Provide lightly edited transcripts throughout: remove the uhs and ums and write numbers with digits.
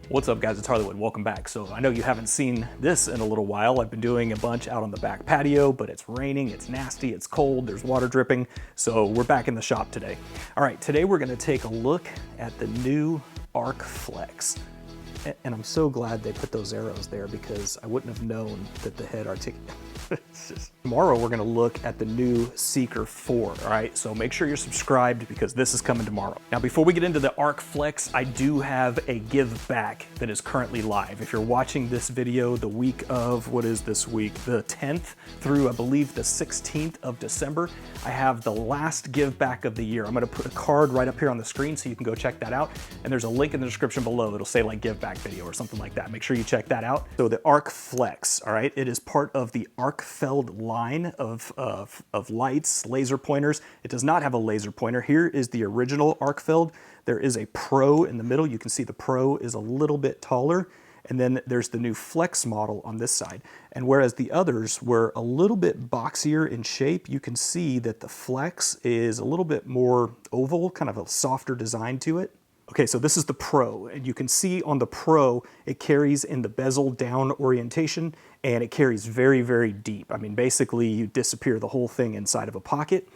What's up guys, it's HarleyWood, welcome back. So I know you haven't seen this in a little while. I've been doing a bunch out on the back patio, but it's raining, it's nasty, it's cold, there's water dripping. So we're back in the shop today. All right, today we're gonna take a look at the new ARKFLEX. And I'm so glad they put those arrows there because I wouldn't have known that the head articulated. Tomorrow we're gonna look at the new Seeker 4, all right? So make sure you're subscribed because this is coming tomorrow. Now before we get into the ARKFLEX, I do have a give back that is currently live. If you're watching this video the week of, what is this week? The 10th through I believe the 16th of December, I have the last give back of the year. I'm gonna put a card right up here on the screen so you can go check that out. And there's a link in the description below that'll say like give back video or something like that. Make sure you check that out. So the ARKFLEX, all right? It is part of the ARKFELD line of lights, laser pointers. It does not have a laser pointer. Here is the original ARKFELD. There is a Pro in the middle. You can see the Pro is a little bit taller. And then there's the new Flex model on this side. And whereas the others were a little bit boxier in shape, you can see that the Flex is a little bit more oval, kind of a softer design to it. Okay, so this is the Pro, and you can see on the Pro, it carries in the bezel down orientation, and it carries very, very deep. I mean, basically you disappear the whole thing inside of a pocket.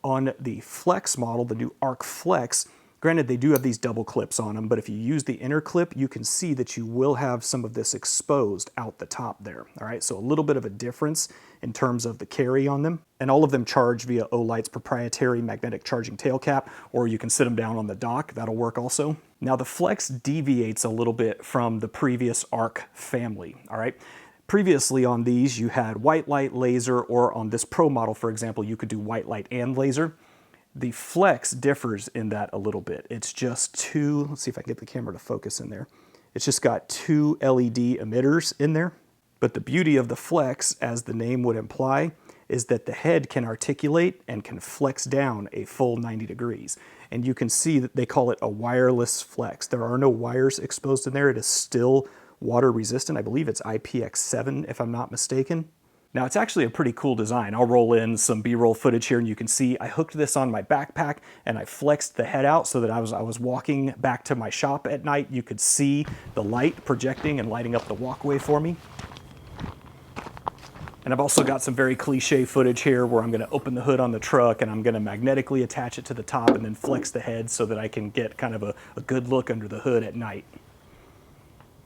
On the Flex model, the new ARKFLEX, granted they do have these double clips on them, but if you use the inner clip, you can see that you will have some of this exposed out the top there. All right, so a little bit of a difference in terms of the carry on them. And all of them charge via Olight's proprietary magnetic charging tail cap, or you can sit them down on the dock, that'll work also. Now the Flex deviates a little bit from the previous ARK family, all right? Previously on these, you had white light, laser, or on this Pro model, for example, you could do white light and laser. The Flex differs in that a little bit. It's just two, let's see if I can get the camera to focus in there. It's just got two LED emitters in there. But the beauty of the Flex, as the name would imply, is that the head can articulate and can flex down a full 90 degrees. And you can see that they call it a wireless flex. There are no wires exposed in there. It is still water resistant. I believe it's IPX7 if I'm not mistaken. Now it's actually a pretty cool design. I'll roll in some B-roll footage here and you can see I hooked this on my backpack and I flexed the head out so that I was walking back to my shop at night. You could see the light projecting and lighting up the walkway for me. And I've also got some very cliche footage here where I'm gonna open the hood on the truck and I'm gonna magnetically attach it to the top and then flex the head so that I can get kind of a good look under the hood at night.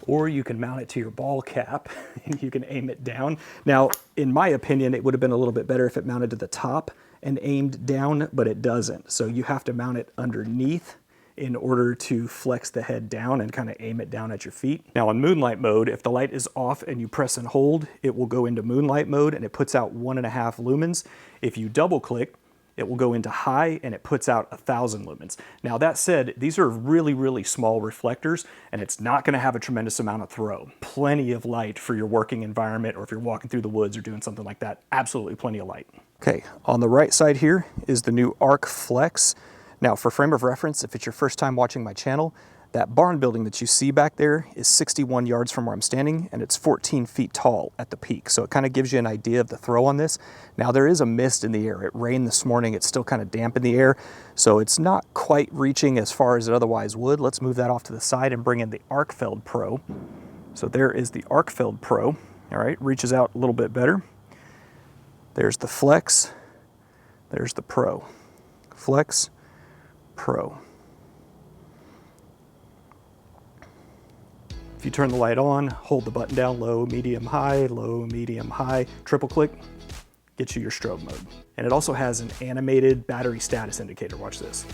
Or you can mount it to your ball cap and you can aim it down. Now, in my opinion, it would have been a little bit better if it mounted to the top and aimed down, but it doesn't. So you have to mount it underneath in order to flex the head down and kind of aim it down at your feet. Now on moonlight mode, if the light is off and you press and hold, it will go into moonlight mode and it puts out 1.5 lumens. If you double click, it will go into high and it puts out 1,000 lumens. Now that said, these are really, really small reflectors and it's not gonna have a tremendous amount of throw. Plenty of light for your working environment or if you're walking through the woods or doing something like that, absolutely plenty of light. Okay, on the right side here is the new ARKFLEX. Now for frame of reference, if it's your first time watching my channel, that barn building that you see back there is 61 yards from where I'm standing and it's 14 feet tall at the peak. So it kind of gives you an idea of the throw on this. Now there is a mist in the air. It rained this morning. It's still kind of damp in the air. So it's not quite reaching as far as it otherwise would. Let's move that off to the side and bring in the ARKFELD Pro. So there is the ARKFELD Pro. All right, reaches out a little bit better. There's the Flex. There's the Pro. Flex, Pro. If you turn the light on, hold the button down, low, medium, high, triple click, gets you your strobe mode. And it also has an animated battery status indicator. Watch this.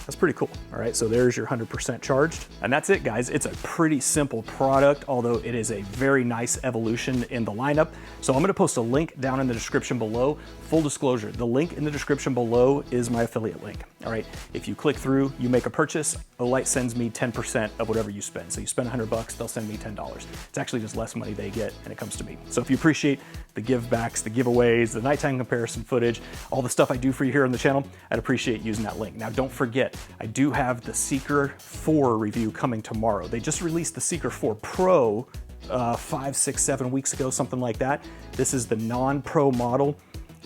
That's pretty cool. All right, so there's your 100% charged. And that's it, guys. It's a pretty simple product, although it is a very nice evolution in the lineup. So I'm gonna post a link down in the description below. Full disclosure, the link in the description below is my affiliate link. All right, if you click through, you make a purchase, Olight sends me 10% of whatever you spend. So you spend $100, they'll send me $10. It's actually just less money they get and it comes to me. So if you appreciate the give backs, the giveaways, the nighttime comparison footage, all the stuff I do for you here on the channel, I'd appreciate using that link. Now don't forget, I do have the Seeker 4 review coming tomorrow. They just released the Seeker 4 Pro 5, 6, 7 weeks ago, something like that. This is the non-Pro model.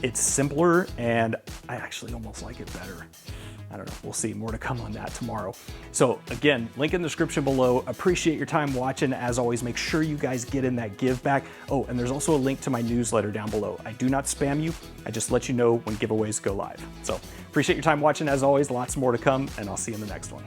It's simpler and I actually almost like it better. I don't know, we'll see, more to come on that tomorrow. So again, link in the description below. Appreciate your time watching. As always, make sure you guys get in that give back. Oh, and there's also a link to my newsletter down below. I do not spam you, I just let you know when giveaways go live. So appreciate your time watching. As always, lots more to come, and I'll see you in the next one.